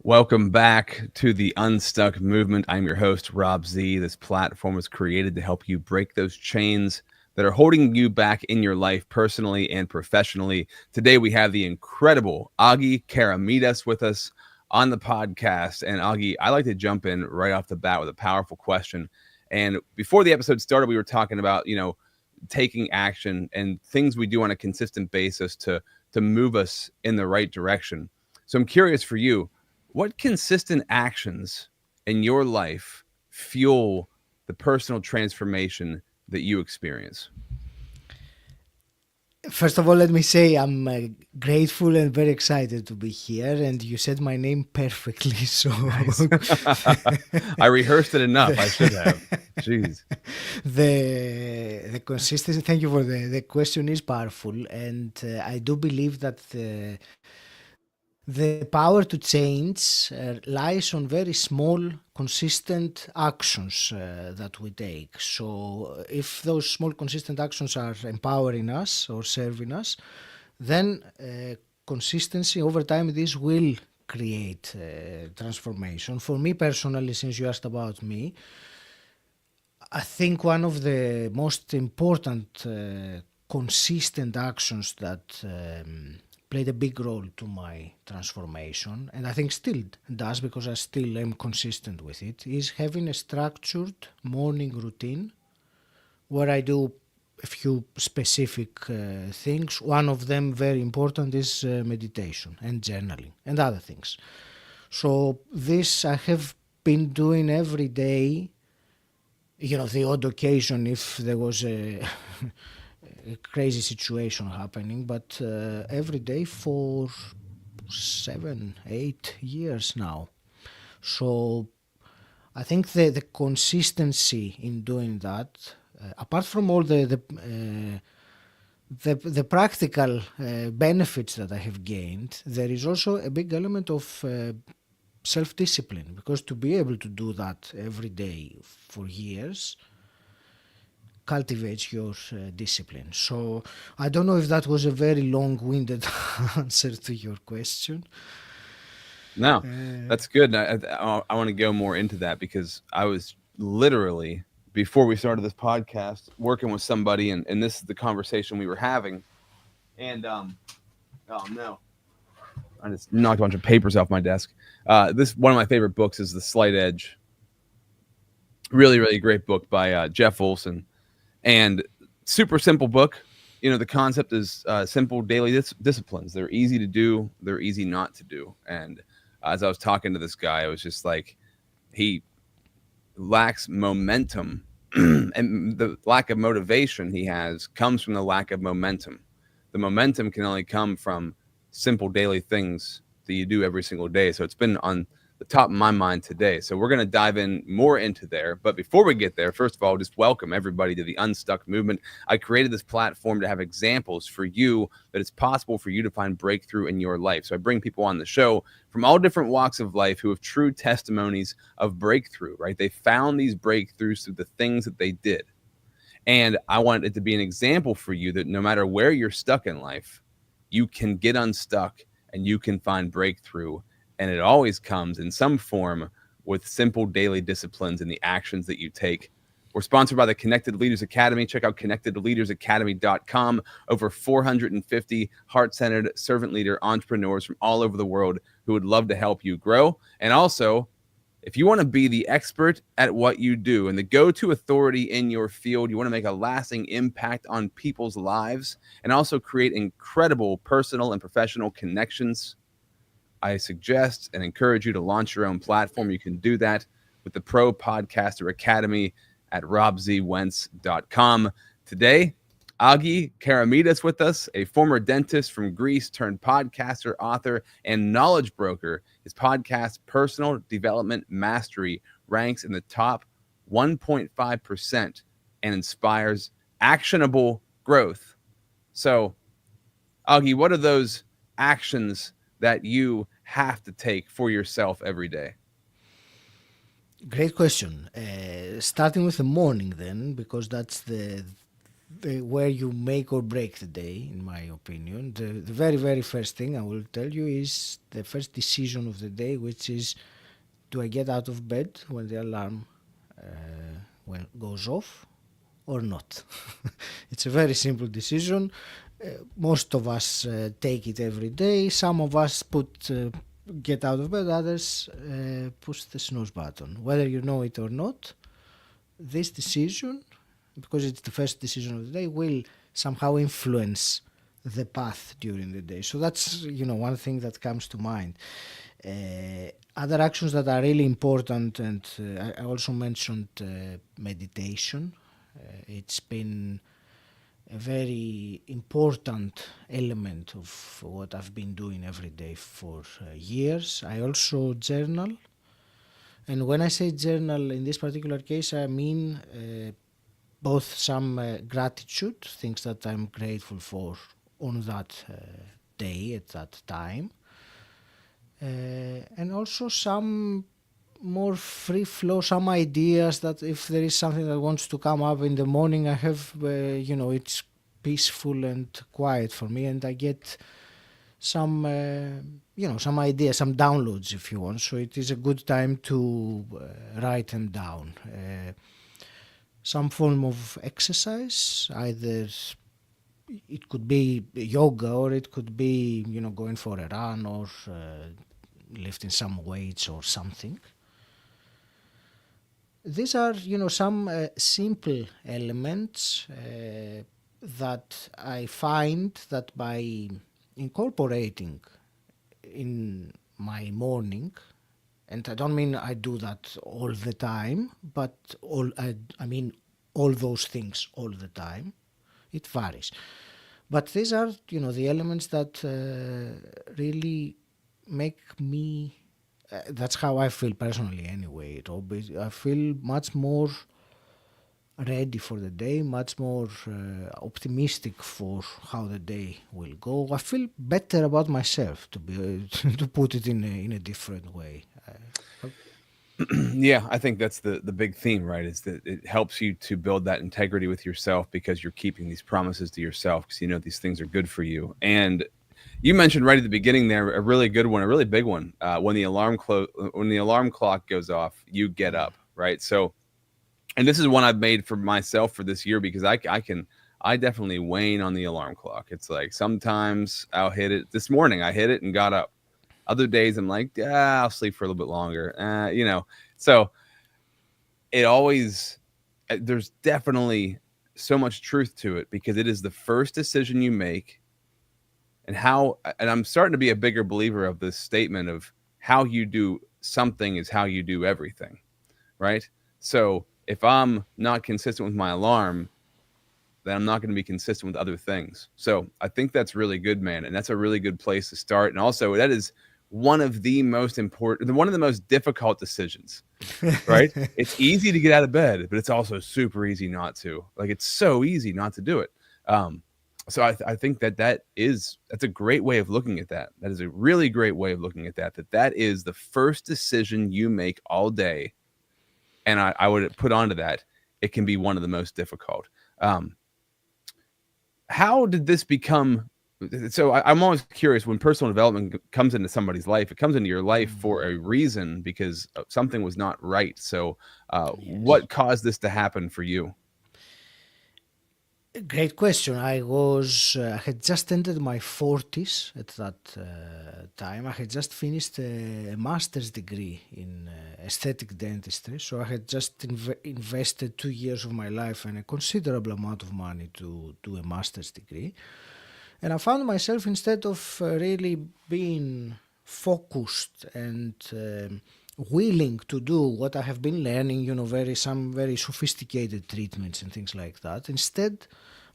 Welcome back to the Unstuck Movement. I'm your host, Rob Z. This platform was created to help you break those chains that are holding you back in your life personally and professionally. Today, we have the incredible Agi Keramidas with us on the podcast. And Agi, I like to jump in right off the bat with a powerful question. And before the episode started, we were talking about, taking action and things we do on a consistent basis to move us in the right direction. So I'm curious for you, what consistent actions in your life fuel the personal transformation that you experience? First of all, let me say I'm grateful and very excited to be here. And you said my name perfectly. So Nice. I rehearsed it enough. I should have. Jeez. the consistency. Thank you for the question. Is powerful, and I do believe that the power to change lies on very small, consistent actions that we take. So, if those small, consistent actions are empowering us or serving us, then consistency over time, this will create transformation. For me personally, since you asked about me, I think one of the most important consistent actions that played a big role to my transformation, and I think still does because I still am consistent with it, is having a structured morning routine where I do a few specific things. One of them, very important, is meditation and journaling and other things. So this I have been doing every day. The odd occasion if there was a crazy situation happening, but every day for 7, 8 years now. So I think the consistency in doing that, apart from all the practical benefits that I have gained, there is also a big element of self-discipline, because to be able to do that every day for years cultivates your discipline. So I don't know if that was a very long-winded answer to your question. No, that's good. I want to go more into that because I was literally, before we started this podcast, working with somebody, and this is the conversation we were having. And, oh no, I just knocked a bunch of papers off my desk. This one of my favorite books is The Slight Edge. Really, really great book by Jeff Olson, and super simple book. The concept is simple daily disciplines. They're easy to do. They're easy not to do. And as I was talking to this guy, I was just like, he lacks momentum, and the lack of motivation he has comes from the lack of momentum. The momentum can only come from simple daily things that you do every single day. So it's been on the top of my mind today. So we're going to dive in more into there. But before we get there, first of all, just welcome everybody to the Unstuck Movement. I created this platform to have examples for you that it's possible for you to find breakthrough in your life. So I bring people on the show from all different walks of life who have true testimonies of breakthrough, right? They found these breakthroughs through the things that they did. And I want it to be an example for you that no matter where you're stuck in life, you can get unstuck and you can find breakthrough. And it always comes in some form with simple daily disciplines and the actions that you take. We're sponsored by the Connected Leaders Academy. Check out connectedleadersacademy.com. Over 450 heart-centered servant leader entrepreneurs from all over the world who would love to help you grow. And also, if you want to be the expert at what you do and the go-to authority in your field, you want to make a lasting impact on people's lives and also create incredible personal and professional connections, I suggest and encourage you to launch your own platform. You can do that with the Pro Podcaster Academy at robzwentz.com. Today, Agi Keramidas with us, a former dentist from Greece turned podcaster, author, and knowledge broker. His podcast, Personal Development Mastery, ranks in the top 1.5% and inspires actionable growth. So, Agi, what are those actions that you have to take for yourself every day? Great question. Starting with the morning then, because that's where you make or break the day, in my opinion. The very, very first thing I will tell you is the first decision of the day, which is, do I get out of bed when the alarm goes off or not? It's a very simple decision. Most of us take it every day. Some of us get out of bed, others push the snooze button. Whether you know it or not, this decision, because it's the first decision of the day, will somehow influence the path during the day. So that's, one thing that comes to mind. Other actions that are really important, and I also mentioned meditation. It's been a very important element of what I've been doing every day for years. I also journal. And when I say journal in this particular case, I mean both some gratitude, things that I'm grateful for on that day at that time, and also some more free flow, some ideas that if there is something that wants to come up in the morning, I have, it's peaceful and quiet for me, and I get some, some ideas, some downloads if you want. So it is a good time to write them down. Some form of exercise, either it could be yoga or it could be, going for a run or lifting some weights or something. These are, some simple elements that I find that by incorporating in my morning, and I don't mean I do that all the time, but I mean all those things all the time. It varies. But these are, the elements that really make me, that's how I feel personally anyway. I feel much more ready for the day, much more optimistic for how the day will go. I feel better about myself, to put it in a different way. Yeah, I think that's the big theme, right? Is that it helps you to build that integrity with yourself because you're keeping these promises to yourself because these things are good for you. And you mentioned right at the beginning there a really good one, a really big one. When the alarm clock goes off, you get up, right? So, and this is one I've made for myself for this year because I definitely wane on the alarm clock. It's like sometimes I'll hit it. This morning I hit it and got up. Other days I'm like, I'll sleep for a little bit longer. So it always, there's definitely so much truth to it because it is the first decision you make. And I'm starting to be a bigger believer of this statement of how you do something is how you do everything, right? So if I'm not consistent with my alarm, then I'm not going to be consistent with other things. So I think that's really good, man. And that's a really good place to start. And also that is one of the most difficult decisions, right? It's easy to get out of bed, but it's also super easy not to. Like, it's so easy not to do it. So I think that's a great way of looking at that. That is a really great way of looking at that. That is the first decision you make all day. And I would put onto that, it can be one of the most difficult. How did this become? So I'm always curious when personal development comes into somebody's life, it comes into your life for a reason because something was not right. So what caused this to happen for you? Great question. I had just entered my 40s at that time. I had just finished a master's degree in aesthetic dentistry. So I had just invested 2 years of my life and a considerable amount of money to do a master's degree. And I found myself, instead of really being focused and willing to do what I have been learning, some very sophisticated treatments and things like that. Instead,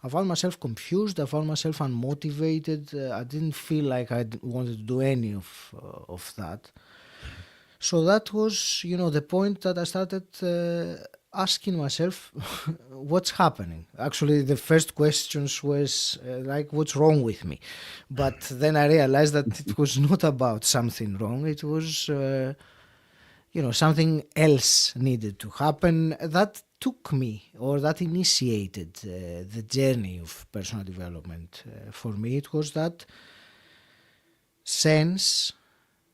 I found myself confused. I found myself unmotivated. I didn't feel like I wanted to do any of that. So that was, the point that I started asking myself, what's happening? Actually, the first questions was like, what's wrong with me? But then I realized that it was not about something wrong. It was something else needed to happen that took me, or that initiated the journey of personal development. For me, it was that sense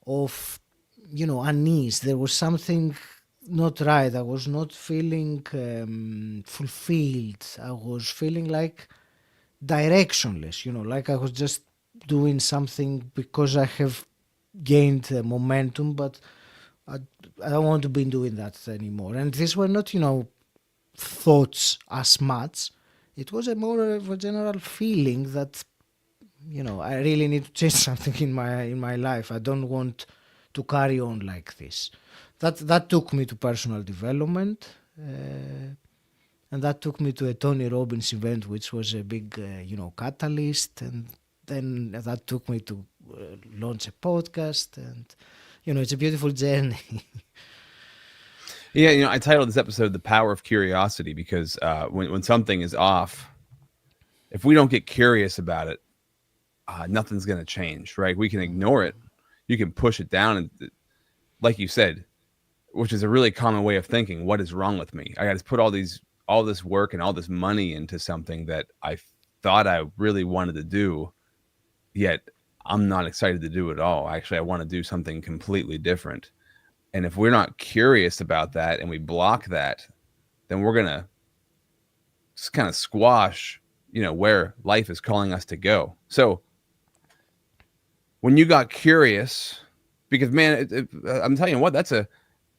of, unease. There was something not right. I was not feeling fulfilled. I was feeling like directionless, like I was just doing something because I have gained momentum, but I, I don't want to be doing that anymore. And these were not, thoughts as much. It was a more of a general feeling that, I really need to change something in my life. I don't want to carry on like this. That took me to personal development. And that took me to a Tony Robbins event, which was a big, catalyst. And then that took me to launch a podcast. And, it's a beautiful journey. Yeah, I titled this episode "The Power of Curiosity" because when something is off, if we don't get curious about it, nothing's going to change, right? We can ignore it, you can push it down, and like you said, which is a really common way of thinking, what is wrong with me? I got to put all this work and all this money into something that I thought I really wanted to do, yet I'm not excited to do it all. Actually, I want to do something completely different. And if we're not curious about that and we block that, then we're going to kind of squash, where life is calling us to go. So when you got curious, because man, I'm telling you what,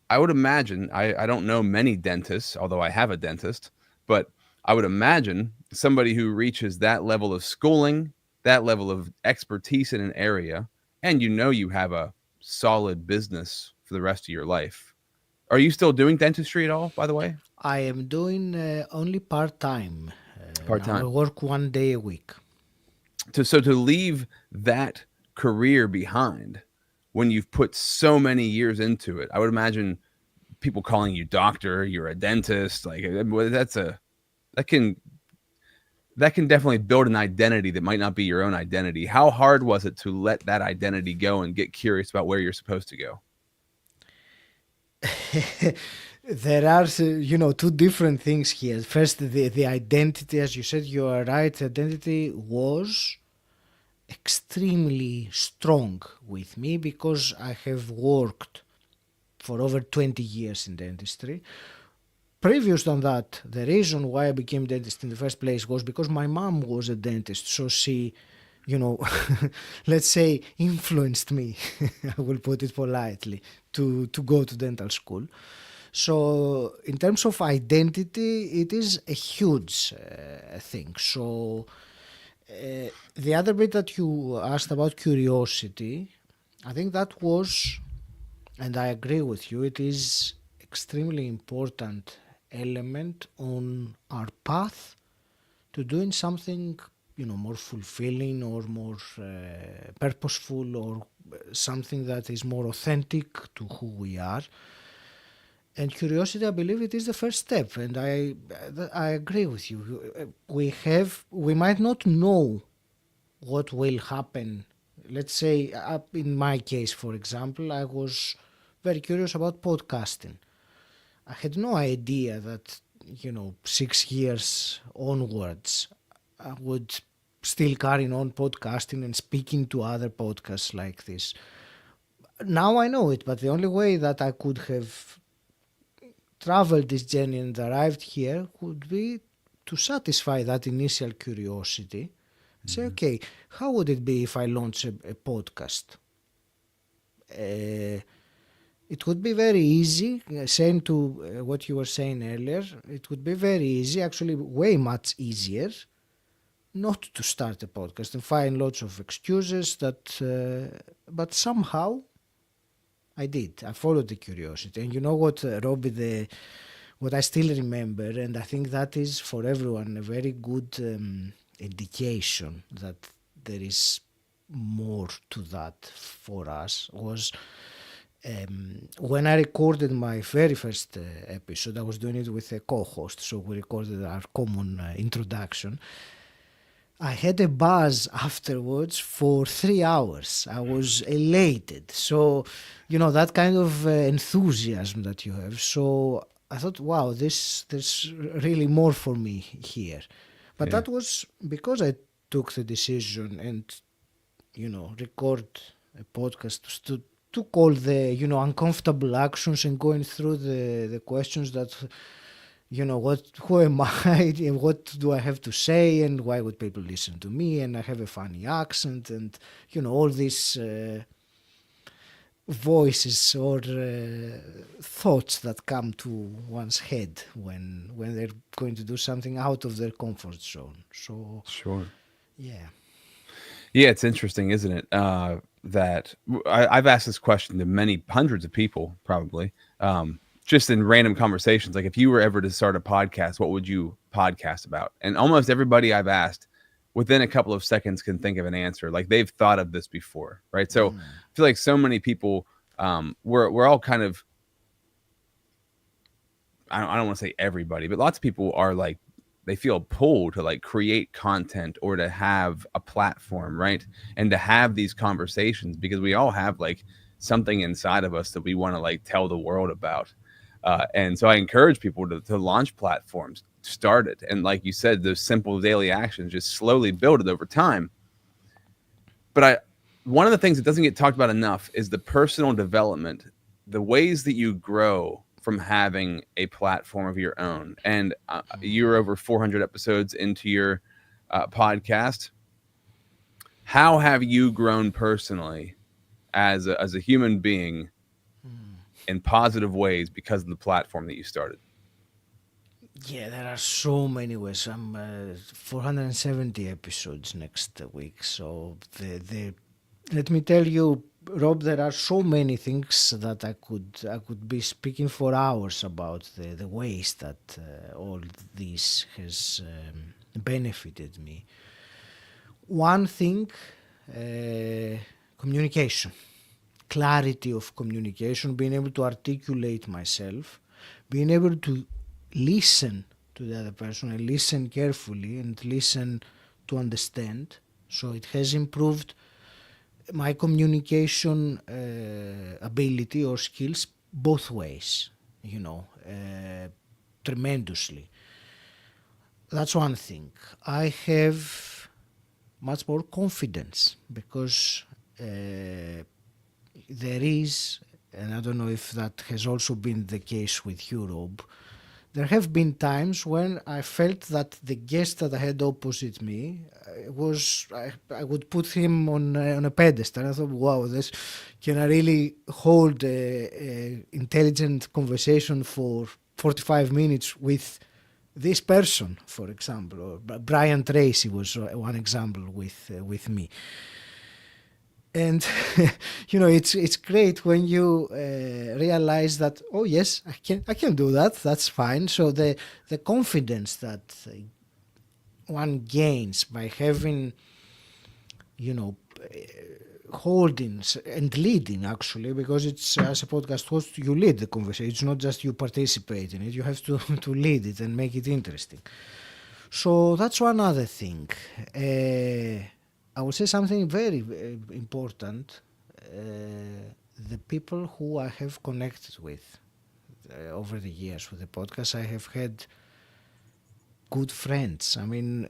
I would imagine, I don't know many dentists, although I have a dentist, but I would imagine somebody who reaches that level of schooling, that level of expertise in an area, and you have a solid business for the rest of your life. Are you still doing dentistry at all, by the way? I am doing only part-time. Now I Part-time. work 1 day a week. So to leave that career behind when you've put so many years into it, I would imagine people calling you doctor, you're a dentist, like that can definitely build an identity that might not be your own identity. How hard was it to let that identity go and get curious about where you're supposed to go? There are, two different things here. First, the identity, as you said, you are right. Identity was extremely strong with me because I have worked for over 20 years in dentistry. Previous to that, the reason why I became dentist in the first place was because my mom was a dentist. So she, let's say, influenced me, I will put it politely, to go to dental school. So in terms of identity, it is a huge thing. So the other bit that you asked about curiosity, I think that was, and I agree with you, it is extremely important element on our path to doing something, more fulfilling or more purposeful, or something that is more authentic to who we are. And curiosity, I believe, it is the first step. And I agree with you. We might not know what will happen. Let's say, in my case, for example, I was very curious about podcasting. I had no idea that, 6 years onwards, I would still carry on podcasting and speaking to other podcasts like this. Now I know it, but the only way that I could have traveled this journey and arrived here would be to satisfy that initial curiosity. Say, okay, how would it be if I launch a podcast? It would be very easy, saying to what you were saying earlier, it would be very easy, actually way much easier, not to start a podcast and find lots of excuses but somehow I did. I followed the curiosity. And you know what, Robbie, what I still remember, and I think that is for everyone a very good indication that there is more to that for us, was when I recorded my very first episode. I was doing it with a co-host, so we recorded our common introduction. I had a buzz afterwards for 3 hours. I was elated. So, that kind of enthusiasm that you have. So I thought, wow, there's really more for me here. But Yeah. that was because I took the decision and, record a podcast to took all the, uncomfortable actions and going through the questions that who am I and what do I have to say and why would people listen to me and I have a funny accent and all these voices or thoughts that come to one's head when they're going to do something out of their comfort zone. So Sure. yeah. Yeah, it's interesting, isn't it? That I've asked this question to many hundreds of people, probably, just in random conversations. Like, if you were ever to start a podcast, what would you podcast about? And almost everybody I've asked, within a couple of seconds, can think of an answer. Like, they've thought of this before, right? So I feel like so many people, we're all kind of, I don't want to say everybody, but lots of people are like, they feel pulled to like create content or to have a platform, right? And to have these conversations, because we all have like something inside of us that we want to like tell the world about. And so I encourage people to launch platforms, start it. And like you said, those simple daily actions, just slowly build it over time. But one of the things that doesn't get talked about enough is the personal development, the ways that you grow from having a platform of your own. And you're over 400 episodes into your podcast. How have you grown personally as a human being in positive ways because of the platform that you started? Yeah, there are so many ways. I'm 470 episodes next week. So let me tell you, Rob, there are so many things that I could be speaking for hours about the ways that all this has benefited me. One thing, communication, clarity of communication, being able to articulate myself, being able to listen to the other person and listen carefully and listen to understand. So it has improved my communication ability or skills both ways, tremendously. That's one thing. I have much more confidence because there is, and I don't know if that has also been the case with you, Rob, there have been times when I felt that the guest that I had opposite me I would put him on a pedestal. I thought, wow, this can I really hold a intelligent conversation for 45 minutes with this person, for example, or Brian Tracy was one example with me. And it's great when you realize that, oh yes, I can do that, that's fine. So the confidence that one gains by having, holding and leading, actually, because it's as a podcast host you lead the conversation. It's not just you participate in it, you have to to lead it and make it interesting. So that's one other thing. I would say something very important. The people who I have connected with over the years with the podcast, I have had good friends. I mean,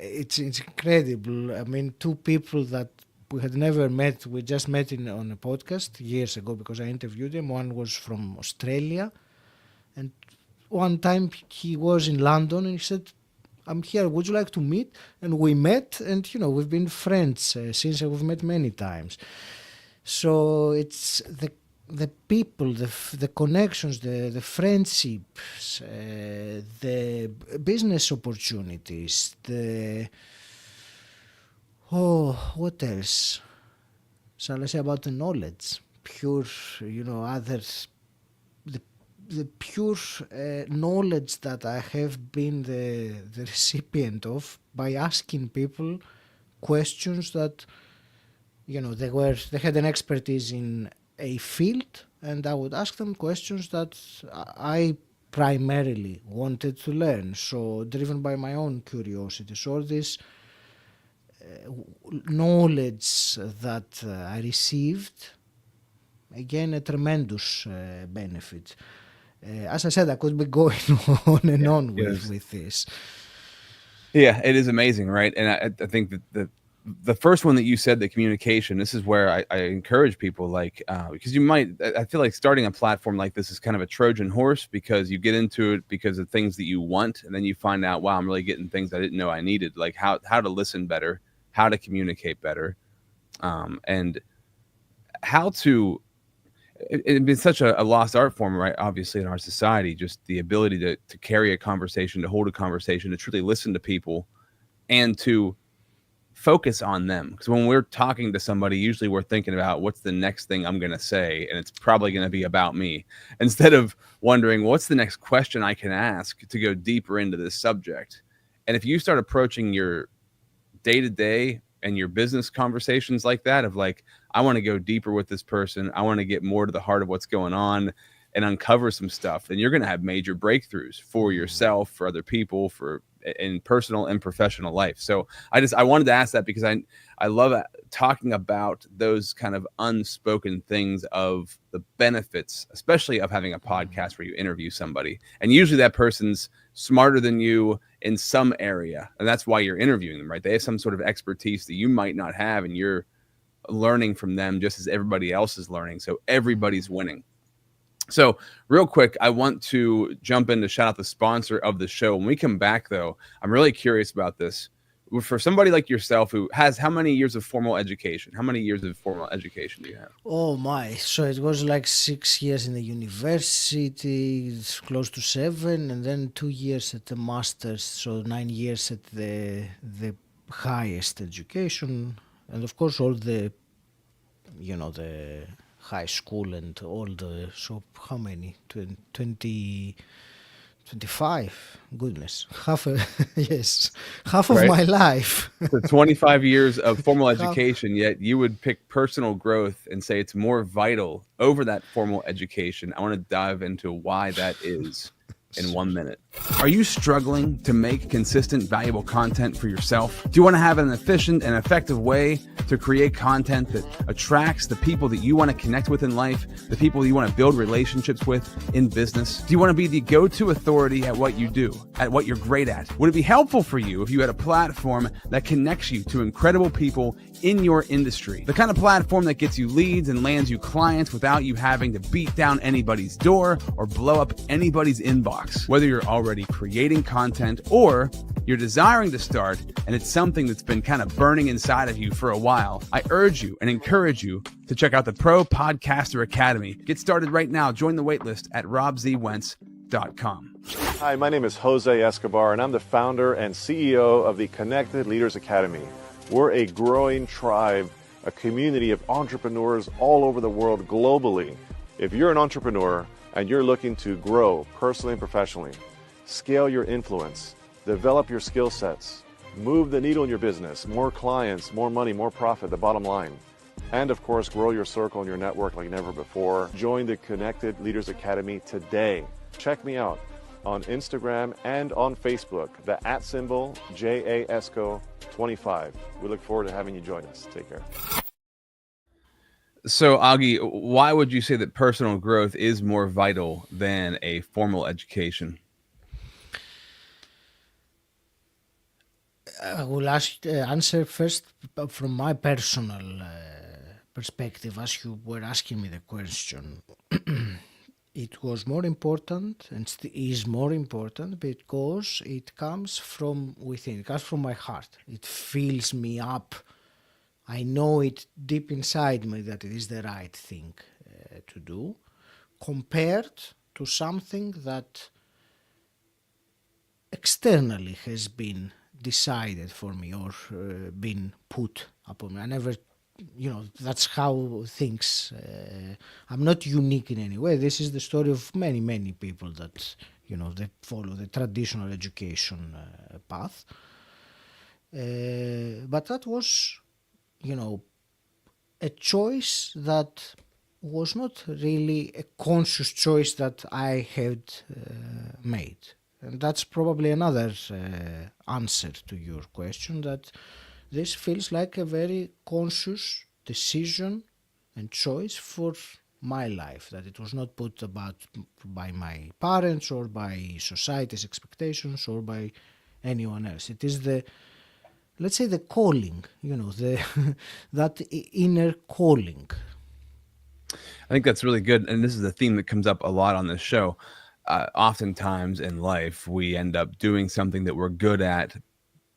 it's incredible. I mean, two people that we had never met. We just met on a podcast years ago because I interviewed them. One was from Australia, and one time he was in London and he said, I'm here, would you like to meet? And we met, and we've been friends since. We've met many times. So it's the people, the connections, the friendships, the business opportunities, what else shall I say about the knowledge? Pure, others, the pure knowledge that I have been the recipient of by asking people questions that they had an expertise in a field, and I would ask them questions that I primarily wanted to learn, so driven by my own curiosity. So this knowledge that I received, again, a tremendous benefit. As I said, I could be going on and on with this. Yeah, it is amazing, right? And I think that the first one that you said, the communication, this is where I encourage people, like, because I feel like starting a platform like this is kind of a Trojan horse, because you get into it because of things that you want, and then you find out, wow, I'm really getting things I didn't know I needed, like how to listen better, how to communicate better, and how to. It's been such a lost art form, right? Obviously, in our society, just the ability to carry a conversation, to hold a conversation, to truly listen to people, and to focus on them. Because when we're talking to somebody, usually we're thinking about what's the next thing I'm going to say, and it's probably going to be about me, instead of wondering what's the next question I can ask to go deeper into this subject. And if you start approaching your day-to-day and your business conversations like that, of like, I want to go deeper with this person, I want to get more to the heart of what's going on and uncover some stuff, then you're going to have major breakthroughs for yourself, for other people, for in personal and professional life. So I wanted to ask that, because I love talking about those kind of unspoken things of the benefits, especially of having a podcast where you interview somebody, and usually that person's smarter than you in some area, and that's why you're interviewing them, right? They have some sort of expertise that you might not have, and you're learning from them just as everybody else is learning, so everybody's winning. So real quick, I want to jump in to shout out the sponsor of the show. When we come back, though, I'm really curious about this. For somebody like yourself who has how many years of formal education? How many years of formal education do you have? Oh my, so it was like 6 years in the university, it's close to 7, and then 2 years at the master's, so 9 years at the highest education, and of course all the, the high school and all the, so how many? 20, 25, goodness, yes, half of Right? my life. So 25 years of formal education, yet you would pick personal growth and say it's more vital over that formal education. I want to dive into why that is in 1 minute. Are you struggling to make consistent, valuable content for yourself? Do you want to have an efficient and effective way to create content that attracts the people that you want to connect with in life, the people you want to build relationships with in business? Do you want to be the go-to authority at what you do, at what you're great at? Would it be helpful for you if you had a platform that connects you to incredible people in your industry? The kind of platform that gets you leads and lands you clients without you having to beat down anybody's door or blow up anybody's inbox. Whether you're already creating content or you're desiring to start and it's something that's been kind of burning inside of you for a while, I urge you and encourage you to check out the Pro Podcaster Academy. Get started right now. Join the waitlist at robzwentz.com. Hi, my name is Jose Escobar, and I'm the founder and CEO of the Connected Leaders Academy. We're a growing tribe, a community of entrepreneurs all over the world globally. If you're an entrepreneur and you're looking to grow personally and professionally, scale your influence, develop your skill sets, move the needle in your business, more clients, more money, more profit, the bottom line, and of course, grow your circle and your network like never before, join the Connected Leaders Academy today. Check me out on Instagram and on Facebook, the @ JASCO25. We look forward to having you join us. Take care. So, Agi, why would you say that personal growth is more vital than a formal education? I will answer first from my personal perspective, as you were asking me the question. It was more important and is more important because it comes from within, it comes from my heart. It fills me up. I know it deep inside me that it is the right thing to do, compared to something that externally has been decided for me or been put upon me. I never, that's how things, I'm not unique in any way. This is the story of many, many people that, they follow the traditional education path. But that was, a choice that was not really a conscious choice that I had made. And that's probably another answer to your question, that this feels like a very conscious decision and choice for my life, that it was not put about by my parents or by society's expectations or by anyone else. It is the, let's say, the calling, the that inner calling. I think that's really good. And this is a theme that comes up a lot on this show. Oftentimes in life, we end up doing something that we're good at,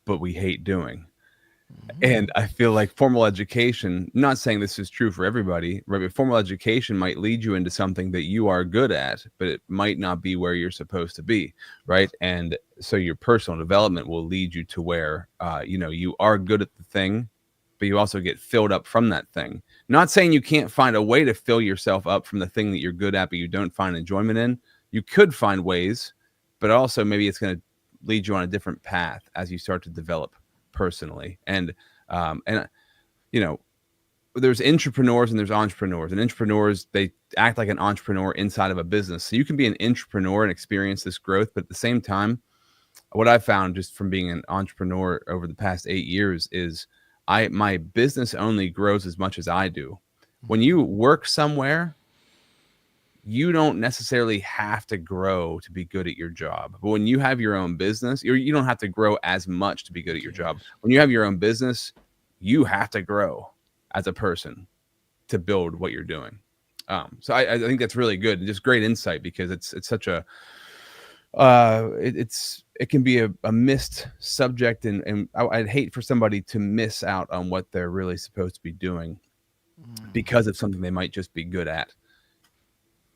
but we hate doing. And I feel like formal education, not saying this is true for everybody, right? But formal education might lead you into something that you are good at, but it might not be where you're supposed to be, right? And so your personal development will lead you to where, you are good at the thing, but you also get filled up from that thing. Not saying you can't find a way to fill yourself up from the thing that you're good at, but you don't find enjoyment in. You could find ways, but also maybe it's going to lead you on a different path as you start to develop personally. And there's entrepreneurs and there's entrepreneurs, and entrepreneurs, they act like an entrepreneur inside of a business. So you can be an entrepreneur and experience this growth, but at the same time, what I found just from being an entrepreneur over the past 8 years is my business only grows as much as I do. When you work somewhere, you don't necessarily have to grow to be good at your job. But when you have your own business, you don't have to grow as much to be good at your job. When you have your own business, you have to grow as a person to build what you're doing. So I think that's really good and just great insight, because it's such a it can be a missed subject, and I'd hate for somebody to miss out on what they're really supposed to be doing because of something they might just be good at.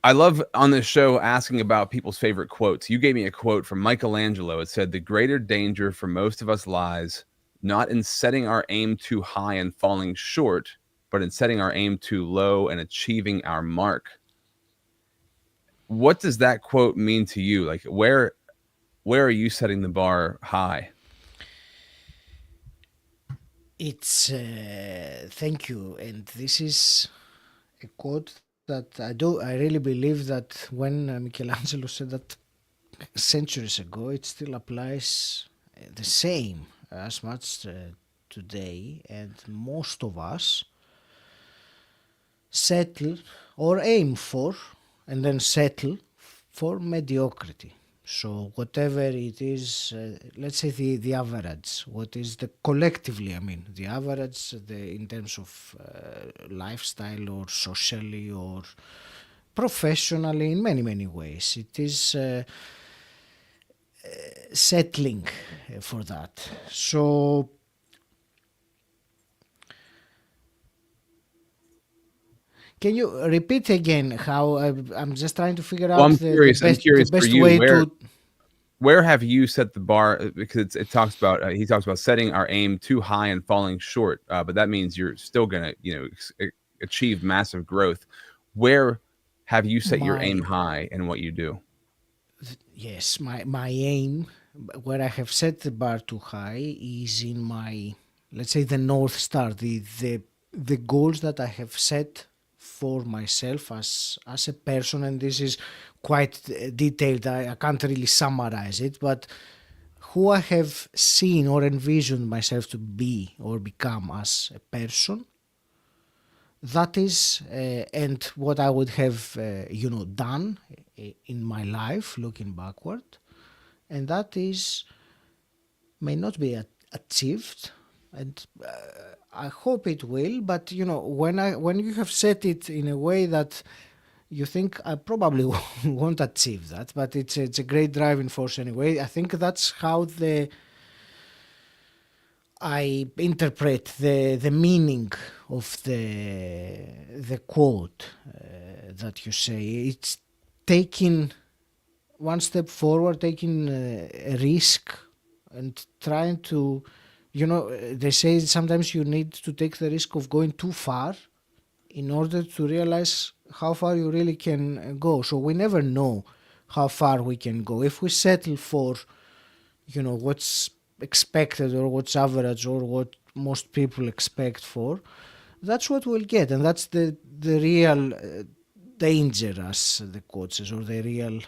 I love on this show asking about people's favorite quotes. You gave me a quote from Michelangelo. It said, "The greater danger for most of us lies not in setting our aim too high and falling short, but in setting our aim too low and achieving our mark." What does that quote mean to you? Like, where are you setting the bar high? It's thank you, and this is a quote that I really believe that when Michelangelo said that centuries ago, it still applies the same as much today, and most of us settle or aim for and then settle for mediocrity. So whatever it is, let's say the average, what is the collectively, the average in terms of lifestyle or socially or professionally, in many, many ways. It is settling for that. So can you repeat again how I'm just trying to figure out the best way to. Where have you set the bar? Because it talks about he talks about setting our aim too high and falling short, but that means you're still gonna achieve massive growth. Where have you set your aim high in what you do? Yes, my aim, where I have set the bar too high, is in my, let's say, the North Star, the goals that I have set for myself as a person, and this is quite detailed. I can't really summarize it, but who I have seen or envisioned myself to be or become as a person, that is, and what I would have, done in my life, looking backward, and that is may not be achieved, and I hope it will. But when you have set it in a way that you think I probably won't achieve that, but it's a great driving force anyway. I think that's how I interpret the meaning of the quote that you say. It's taking one step forward, taking a risk, and trying to, they say sometimes you need to take the risk of going too far in order to realize how far you really can go. So we never know how far we can go. If we settle for, what's expected or what's average or what most people expect for, that's what we'll get. And that's the real danger, as the quote says, or the real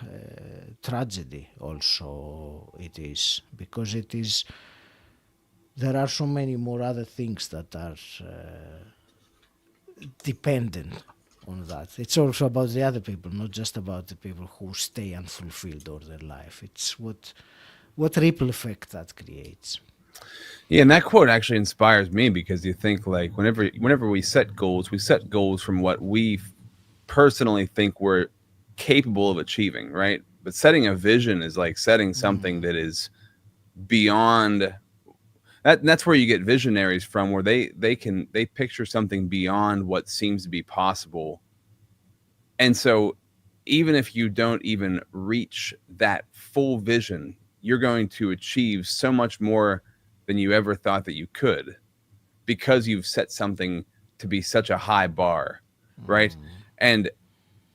tragedy also it is, because it is there are so many more other things that are dependent on that. It's also about the other people, not just about the people who stay unfulfilled all their life. It's what ripple effect that creates. Yeah, and that quote actually inspires me, because you think, like, whenever we set goals from what we personally think we're capable of achieving, right? But setting a vision is like setting something that is beyond that. That's where you get visionaries from, where they picture something beyond what seems to be possible. And so even if you don't even reach that full vision, you're going to achieve so much more than you ever thought that you could, because you've set something to be such a high bar, right? And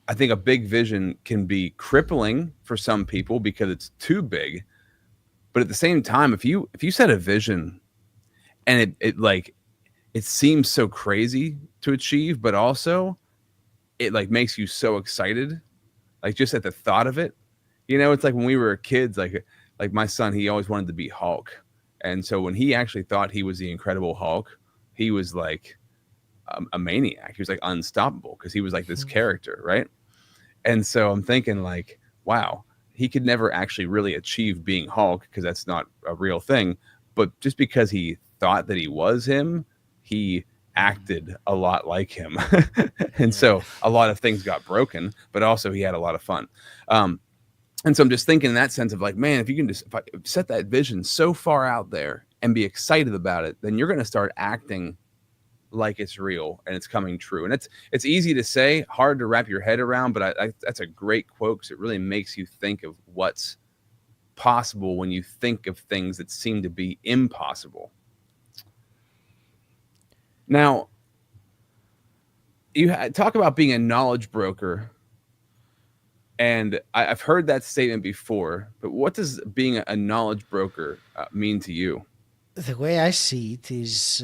I think a big vision can be crippling for some people because it's too big. But at the same time, if you set a vision and it seems so crazy to achieve, but also it like makes you so excited, like just at the thought of it. It's like when we were kids, like my son, he always wanted to be Hulk. And so when he actually thought he was the Incredible Hulk, he was like a maniac. He was like unstoppable because he was like this character, right? And so I'm thinking, like, wow, he could never actually really achieve being Hulk, because that's not a real thing. But just because he thought that he was him, he acted a lot like him. And so a lot of things got broken, but also he had a lot of fun. And so I'm just thinking in that sense of like, man, if I set that vision so far out there and be excited about it, then you're going to start acting like it's real and it's coming true. And it's easy to say, hard to wrap your head around, but that's a great quote, because it really makes you think of what's possible when you think of things that seem to be impossible. Now, you talk about being a knowledge broker, and I've heard that statement before, but what does being a knowledge broker mean to you? The way I see it is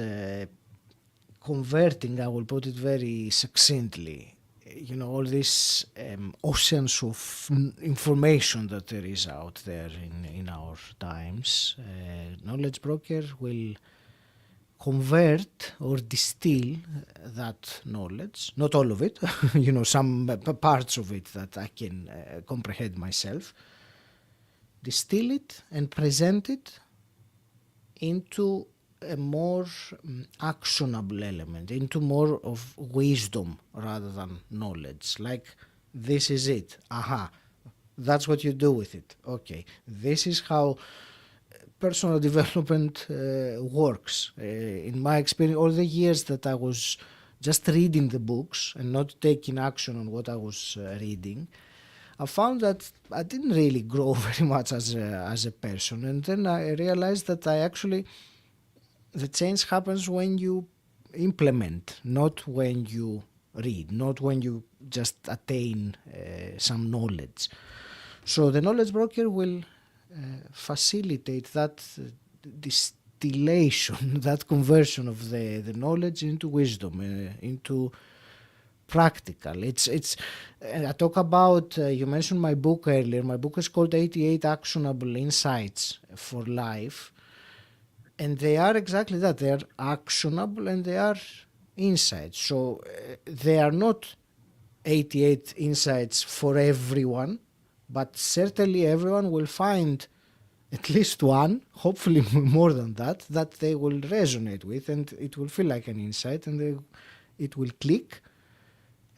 converting, I will put it very succinctly, all this oceans of information that there is out there in our times. Knowledge broker will convert or distill that knowledge, not all of it, some parts of it that I can comprehend myself, distill it and present it into a more actionable element, into more of wisdom rather than knowledge. Like, this is it. Aha. That's what you do with it. Okay. This is how personal development works. In my experience, all the years that I was just reading the books and not taking action on what I was reading, I found that I didn't really grow very much as a person. And then I realized that the change happens when you implement, not when you read, not when you just attain some knowledge. So the knowledge broker will facilitate that distillation, that conversion of the knowledge into wisdom, into practical. It's I talk about, you mentioned my book earlier. My book is called 88 Actionable Insights for Life. And they are exactly that. They are actionable and they are insights. So they are not 88 insights for everyone, but certainly everyone will find at least one, hopefully more than that they will resonate with, and it will feel like an insight, and it will click,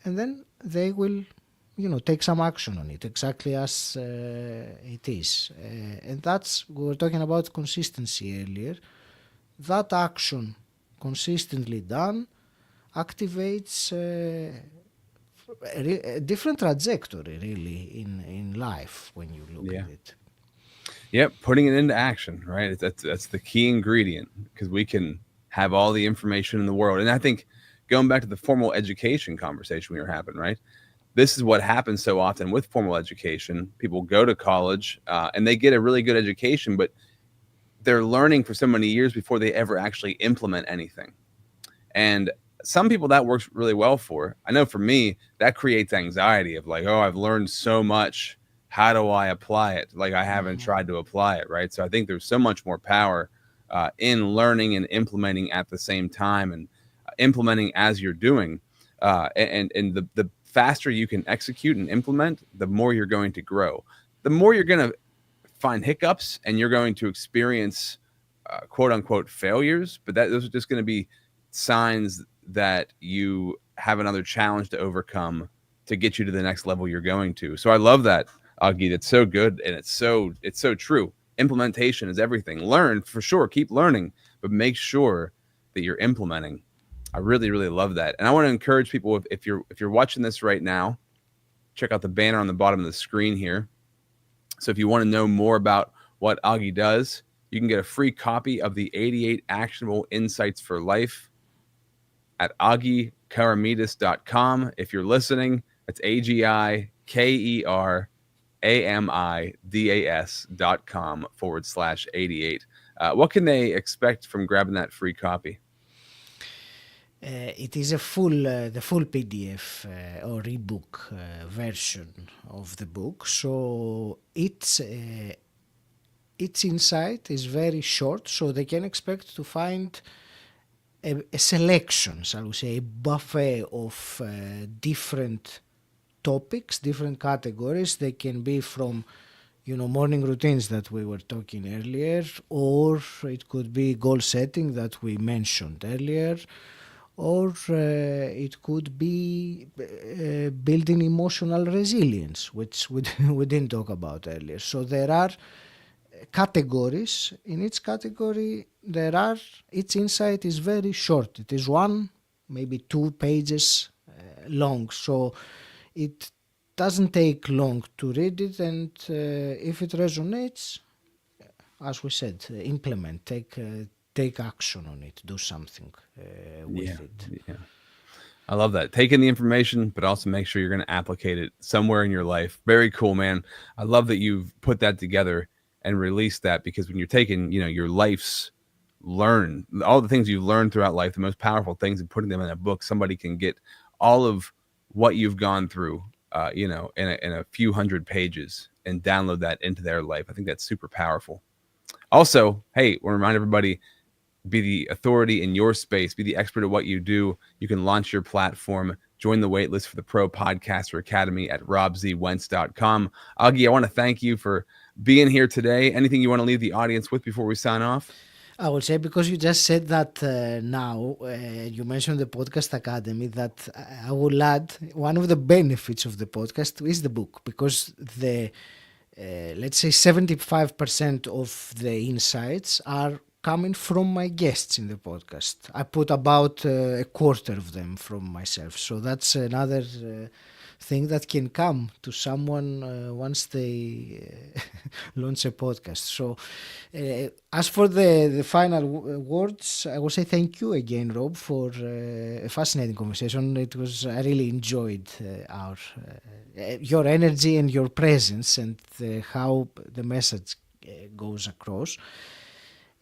and then they will, take some action on it, exactly as it is. And that's, we were talking about consistency earlier. That action consistently done activates a different trajectory, really, in life when you look at it. Yep, putting it into action, right? That's the key ingredient, because we can have all the information in the world. And I think, going back to the formal education conversation we were having, right? This is what happens so often with formal education. People go to college and they get a really good education, but they're learning for so many years before they ever actually implement anything. And some people that works really well for. I know for me, that creates anxiety of like, oh, I've learned so much. How do I apply it? Like, I haven't tried to apply it, right? So I think there's so much more power in learning and implementing at the same time, and implementing as you're doing. And the faster you can execute and implement, the more you're going to grow. The more you're going to find hiccups, and you're going to experience quote unquote failures, but those are just going to be signs that you have another challenge to overcome to get you to the next level you're going to. So I love that, Agi. That's so good, and it's so true. Implementation is everything. Learn for sure, keep learning, but make sure that you're implementing. I really, really love that. And I want to encourage people, if you're watching this right now, check out the banner on the bottom of the screen here. So if you want to know more about what Agi does, you can get a free copy of the 88 Actionable Insights for Life at agikeramidas.com. If you're listening, it's AGIKERAMIDAS.com/88. What can they expect from grabbing that free copy? It is the full PDF or ebook version of the book. So its insight is very short, so they can expect to find a selection, shall we say, a buffet of different topics, different categories. They can be from, morning routines that we were talking earlier, or it could be goal setting that we mentioned earlier, or it could be building emotional resilience, which we didn't talk about earlier. So there are categories. In each category, its insight is very short. It is 1, maybe 2 pages long. So it doesn't take long to read it, and if it resonates, as we said, implement, take action on it, do something with it. Yeah. I love that. Taking the information, but also make sure you're going to applicate it somewhere in your life. Very cool, man. I love that you've put that together and released that, because when you're taking, your life's all the things you've learned throughout life, the most powerful things, and putting them in a book, somebody can get all of what you've gone through, in a few hundred pages, and download that into their life. I think that's super powerful. Also, hey, we'll remind everybody, be the authority in your space, be the expert at what you do. You can launch your platform, join the waitlist for the Pro Podcaster Academy at robzwentz.com. Agi, I want to thank you for being here today. Anything you want to leave the audience with before we sign off? I will say, because you just said that now, you mentioned the Podcast Academy, that I will add, one of the benefits of the podcast is the book, because let's say 75% of the insights are coming from my guests in the podcast. I put about a quarter of them from myself. So that's another thing that can come to someone once they launch a podcast. So as for the final words, I will say thank you again, Rob, for a fascinating conversation. I really enjoyed your energy and your presence, and how the message goes across.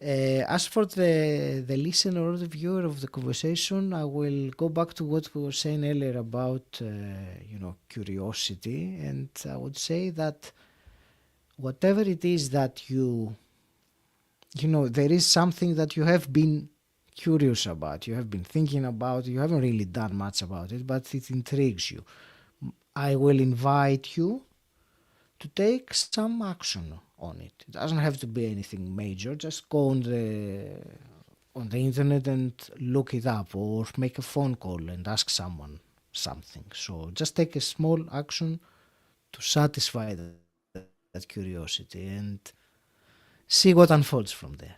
As for the listener or the viewer of the conversation, I will go back to what we were saying earlier about curiosity, and I would say that whatever it is that there is something that you have been curious about, you have been thinking about, you haven't really done much about it, but it intrigues you. I will invite you to take some action on it. It doesn't have to be anything major. Just go on the internet and look it up, or make a phone call and ask someone something. So just take a small action to satisfy that curiosity, and see what unfolds from there.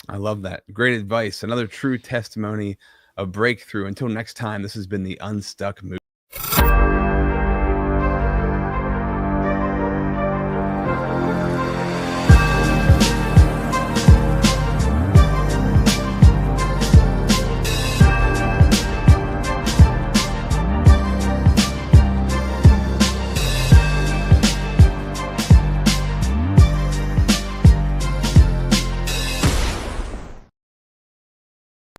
I love that. Great advice. Another true testimony of breakthrough. Until next time, this has been the Unstuck Movement.